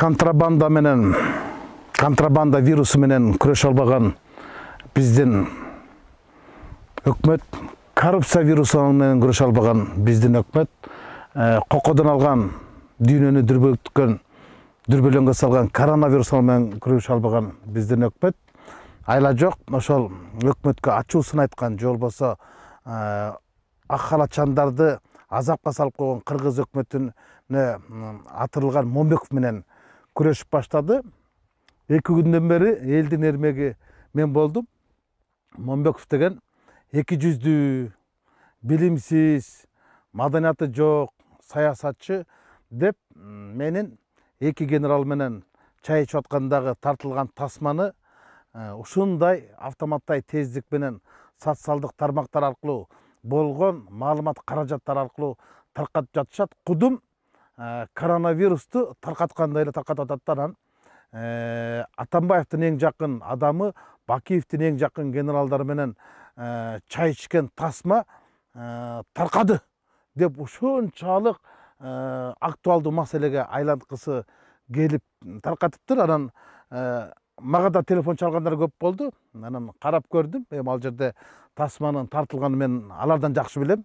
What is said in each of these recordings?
контрабанда вирусу менен күрөшө албаган биздин өкмөт, коррупция вирусу менен күрөшө албаган биздин өкмөт, кокодон алган дүйнөнү дүрбөлөңгө салган коронавирус менен күрөшө албаган биздин өкмөт айла жок. Ошол өкмөткө ачуусун айткан, же болбосо ак халатчандарды азапка салып койгон кыргыз өкмөтүнө атырылган Момбеков менен күрөшүп баштады. 2 күндөн бери элдин эрмеги мен болдум. Момбеков деген 2 жүздүү, билимсиз, маданияты жок саясатчы деп менин 2 генерал менен чай ичип аткандагы тартылган тасманы ушундай автоматтай тездик менен социалдык тармактар аркылуу болгон маалымат каражаттар аркылуу таркатып жатышат. Кудум коронавирусту таркаткандай эле таркатып атат. Анан Атамбаевдин эң жакын адамы, Бакиевдин эң жакын генералдары менен чай ичкен тасма таркады деп ушунчалык актуалдуу маселеге айланткысы келип таркатыптыр. Анан мага да телефон чалгандар көп болду. Анан карап көрдүм. Эми ал жерде тасманын тартылганын мен алардан жакшы билем.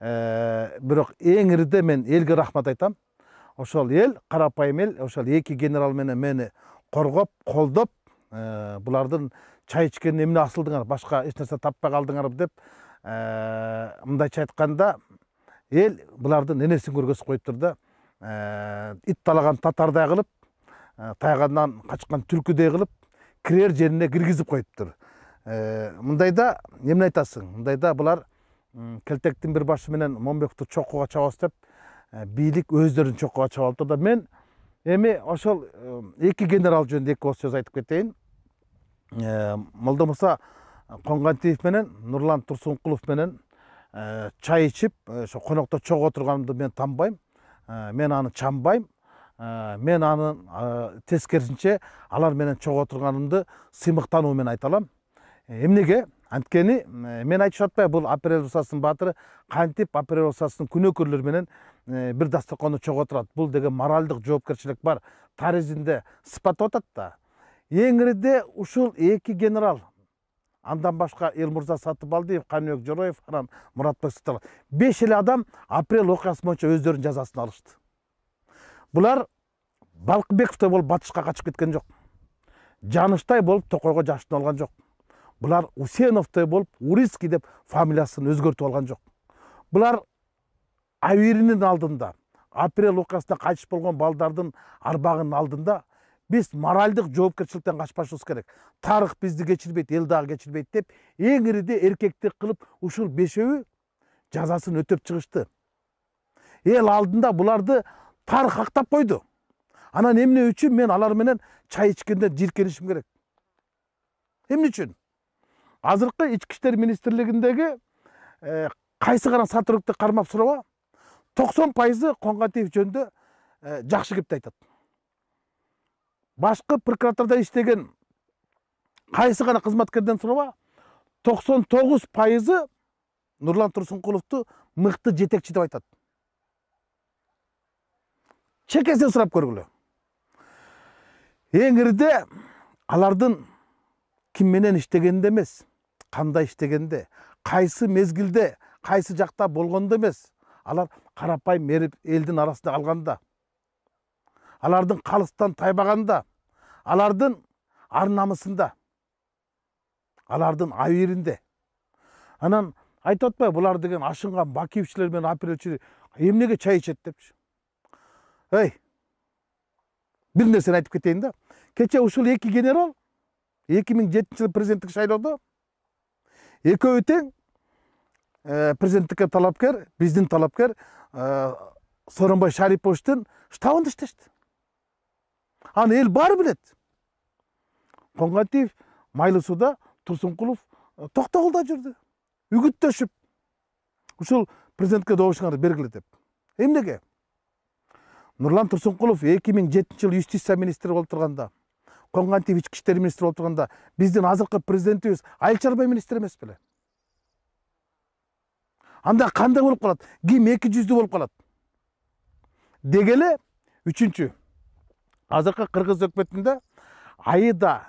Бирок эң ирде мен элге рахмат айтам. Ошол эл, карапайым эл, ошол 2 генерал менен мени коргоп, колдоп, булардын чай ичкенин эмне асылдыңар, башка эч нерсе таппай калдыңар деп, мындайча айтканда, эл булардын энесин көргөзүп коюптур да. Ит талаган татардай кылып, тайгандан качкан түлкүдөй кылып, кирер жерине киргизип коюптур. Мындайда эмне айтасың? Мындайда булар келтектин бир башы менен Момбековду чокуга чабабыз деп, бийлик өздөрүн чокуга чабып алыптыр да. Мен эми ошол 2 генерал жөнүндө 2 ооз сөз айтып кетейин. Молдомуса Коңгантиев менен Нурлан Турсункулов менен чай ичип, ошо конокто чогуу отурганымды мен танбайм. Мен аны чамбайм. Мен анын тескерисинче алар менен чогуу отурганымды сыймыктануу менен айта алам. Эмнеге? Анткени мен айтып атпайм, бул апрель усасынын баатыры кантип апрель усасынын күнөөкөрлөрү менен бир дасторкондо чогуу отурат. Бул деген моралдык жоопкерчилик бар. Таризинде сыпаттап атат да. Эң ирде ушул 2 генерал, андан башка Элмурза Сатыбалдиев, Каныбек Жороев, анан Муратбек Сытылов, 5 эле адам апрель окуясы боюнча өздөрүнүн жазасын алышты. Булар Балкыбековдой болуп батышка качып кеткен жок. Жаныштай болуп Токойго жашынып алган жок. Булар Усеновдой болуп Урицкий деп фамилиясын өзгөртүп алган жок. Булар Авиринин алдында, апрель окуясында кайтыш болгон балдардын арбагынын алдында биз моралдык жоопкерчиликтен качпашыбыз керек. Тарых бизди кечирбейт, эл дагы кечирбейт деп эң ириде эркектик кылып ушул 5-өө жазасын өтөп чыгышты. Эл алдында буларды тарых актап койду. Анан эмне үчүн мен алар менен чай ичкенде жиркенишим керек? Эмне үчүн? Азыркы Ички иштер министрлигиндеги кайсы гана сотрудникти кармап сураба, 90% Коңгантиев жөнүндө жакшы кепти айтат. Башкы прокуратурада иштеген кайсы гана кызматкерден сураба, 99% Нурлан Турсункуловду мыкты жетекчи деп айтат. Чекесин сурап көргүлө. Эң ирде алардын ким менен иштегенде эмес, кандай иштегенде, кайсы мезгилде, кайсы жакта болгондо эмес, алар карапайым элдин арасында калганда, алардын калыстан тайбаганда, алардын ар намысында, алардын авиринде. Анан айтып атпайбы, булар деген ашынган Бакиевчилер менен апрелчилер эмнеге чай ичет депчи. Бир нерсени айтып кетейин да. Кече ушул 2 генерал 2007-жылы президенттик шайлоодо экөө тең президенттикке талапкер, биздин талапкер Сооронбай Шариповичтин штабында иштешти. Аны эл баары билет. Коңгантиев Майлы сууда, Турсункулов Токтогулда жүрдү. Үгүттөшүп ушул президентке добушуңарды бергиле деп. Эмнеге? Нурлан Турсункулов 2007-жылы юстиция министри болуп турганда, Коңгантиев ички иштер министри болуп турганда, биздин азыркы президентибиз Айыл чарба министри эмес беле? Анда кандай болуп калат? Ким 200 болуп калат? Дегеле, үчүнчү, азыркы кыргыз өкмөтүндө Аида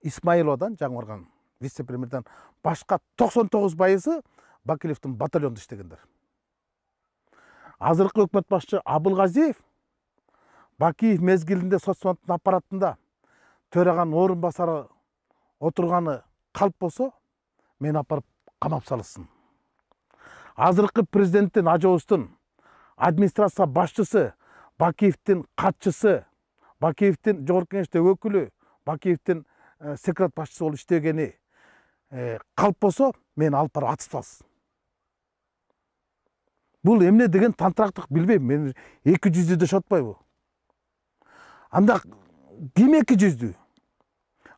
Исмаиловадан, жаңы барган вице-премьерден башка 99% Бакилевдин батальонунда иштегендер. Азыркы өкмөт башчы Абылгазиев Бакиев мезгилинде соцсандыктын аппаратында төраган орун басары отурганы калп болсо, мени апарып камап салышсын. Азыркы президенттин ажообуздун администрация башчысы, Бакиевдин катчысы, Бакиевдин жогорку кеңеште өкүлү, Бакиевдин секретар башчысы болуп иштегени калп болсо, мени алып барып атып салсын. Бул эмне деген тантырактык билбейм. Мен 200 деп шотпойбу. Анда ким 200?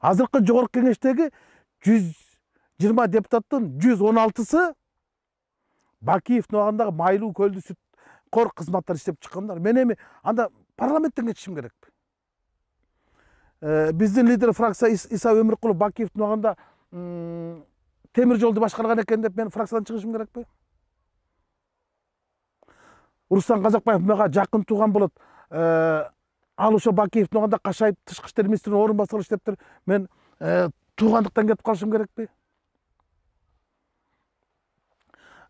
Азыркы жогорку кеңештеги 120 депутаттын 116сы Бакиевдин убагындагы майлуу көлдү сүт кор кызматтар иштеп чыккандар. Мен эми анда парламенттен кетишим керекпи? Биздин лидер фракция Иса Өмүркулов Бакиевдин убагында темир жолду башкарган экен деп мен фракциядан чыгышым керекпи? Урустан Казакбаев мага жакын тууган болот. Ал ошо Бакиевдин убагында кашайып тышкы иштер министринин орун басары иштептир. Мен туугандыктан кетип калышым керекпи?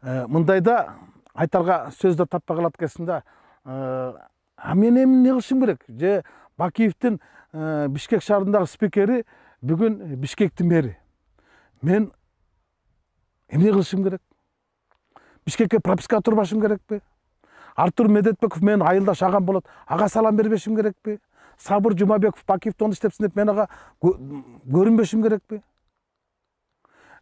Мындайда айтарга сөз да таппай калат экенсиң. Мен эмне кылышым керек? Же Бакиевдин Бишкек шаарындагы спикери бүгүн Бишкектин мэри. Мен эмне кылышым керек? Бишкекке пропискага турбашым керекпи? Артур Медетбеков мен айылдаш агам болот. Ага салам бербешим керекпи? Сабыр Жумабеков Бакиевдин иштепсин деп мен ага көрүнбөшүм керекпи?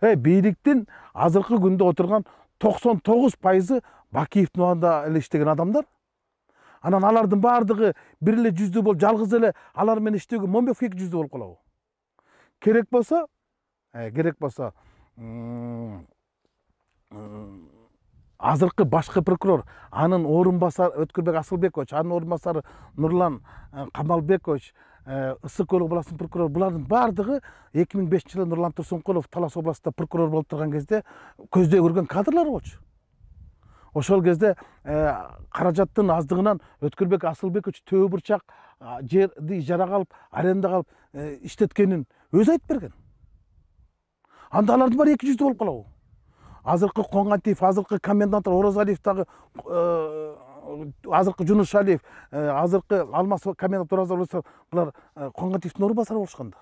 Бийликтин азыркы күндө отурган 99% Бакиевдин убагында эле иштеген адамдар. Анан алардын баардыгы бир эле жүздүү болуп, жалгыз эле алар менен иштөөгө Момбеков 200 болуп калабы? Керек болсо азыркы башкы прокурор, анын орун басары Өткүрбек Асылбекович, анын орун басары Нурлан Камалбекович, Ысык Көл областынын прокурору, булардын баардыгы 2005-жылы Нурлан Турсункулов Талас областында прокурор болуп турган кезде көздөй көргөн кадрлар болчу. Ошол кезде каражаттын аздыгынан Өткүрбек Асылбекович төө бурчак жерди ижарага алып, арендага алып иштеткенин өзү айтып берген. Анда алардын баары 200 болуп калабы? Азыркы Коңгантиев, азыркы комендант Орозалиев дагы, азыркы Жунушалиев, азыркы Алмаз комендант Орозалиев, булар Коңгантиевдин орун басары болушканда.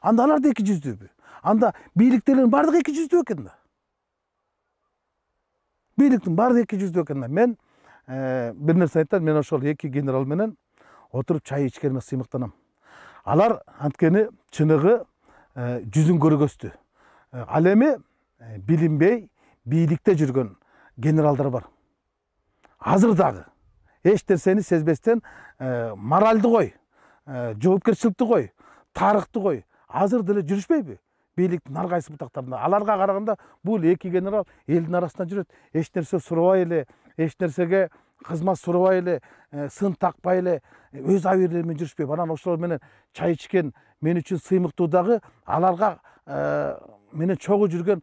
Анда алар да 200дүбү? Анда бийликтегилердин баардыгы 200 экен да. Бийликтин баардыгы 200 экен да. Мен бир нерсе айтам, мен ошол эки генерал менен отуруп чай ичкениме сыймыктанам. Алар анткени чыныгы жүзүн көргөстү. Ал эми билинбей бийликте жүргөн генералдар бар. Азыр дагы эч нерсени сезбестен моралды кой, жоопкерчиликти кой, тарыхты кой, азыр деле жүрүшпөйбү? Бийликтин ар кайсы бутактарында. Аларга караганда бул эки генерал элдин арасында жүрөт. Эч нерсе сурабай эле, эч нерсеге кызмат сурабай эле, сын такпай эле, өз абийирлери менен жүрүшпөйбү. Анан ошолор менен чай ичкен мен үчүн сыймыктуу дагы аларга менен чогуу жүргөн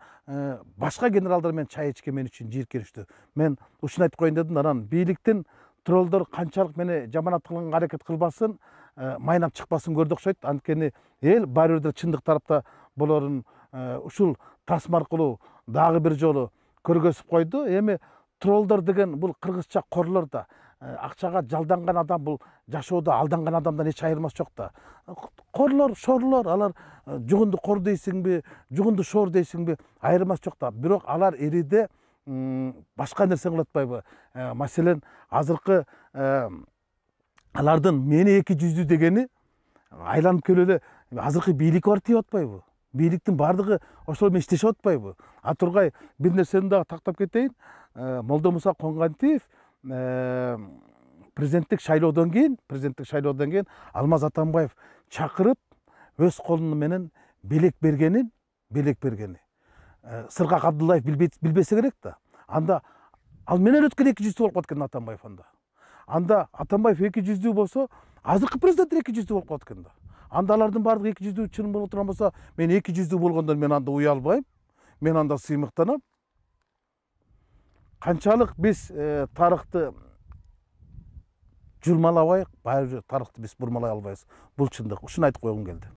башка генералдар менен чай ичкен мен үчүн жийиркеничтүү. Мен ушуну айтып коеюн дедим. Анан бийликтин троллдор канчалык мени жаманат кылганга аракет кылбасын, майнап чыкпасын көрдү окшойт. Анткени эл баары бир чындык тарапта болорун ушул тасма аркылуу дагы бир жолу көргөзүп койду. Эми троллдор деген бул кыргызча корлор да. Акчага жалданган адам бул жашоодо алданган адамдан эч айырмасы жок да. Корлор, шорлор, алар жугунду кор дейсиңби, жугунду шор дейсиңби, айырмасы жок да. Бирок алар эриде башка нерсе кылып атпайбы? Маселен, азыркы алардын мени 200 дегени айланып келип эле азыркы бийлик бар деп атпайбы? Бийликтин баардыгы ошол менен иштешип атпайбы? Тургай бир нерсени дагы тактап кетейин. Молдомуса Коңгантиев президенттик шайлоодон кийин Алмаз Атамбаев чакырып өз колу менен белек бергени Сыргак Абдуллаев билбесе керек да. Анда ал менен өткөн 200 болуп калат экен Атамбаев анда. Анда Атамбаев 200 болсо, азыркы президент 200 болуп калат экен да. Анда алардын баардыгы 200 чын болуп турган болсо, мен 200 болгондон мен анда уялбайм. Мен анда сыймыктанам. Канчалык биз тарыхты журмалабайык, баары тарыхты биз бурмалай албайбыз. Бул чындык. Ушуну айтып койгум келди.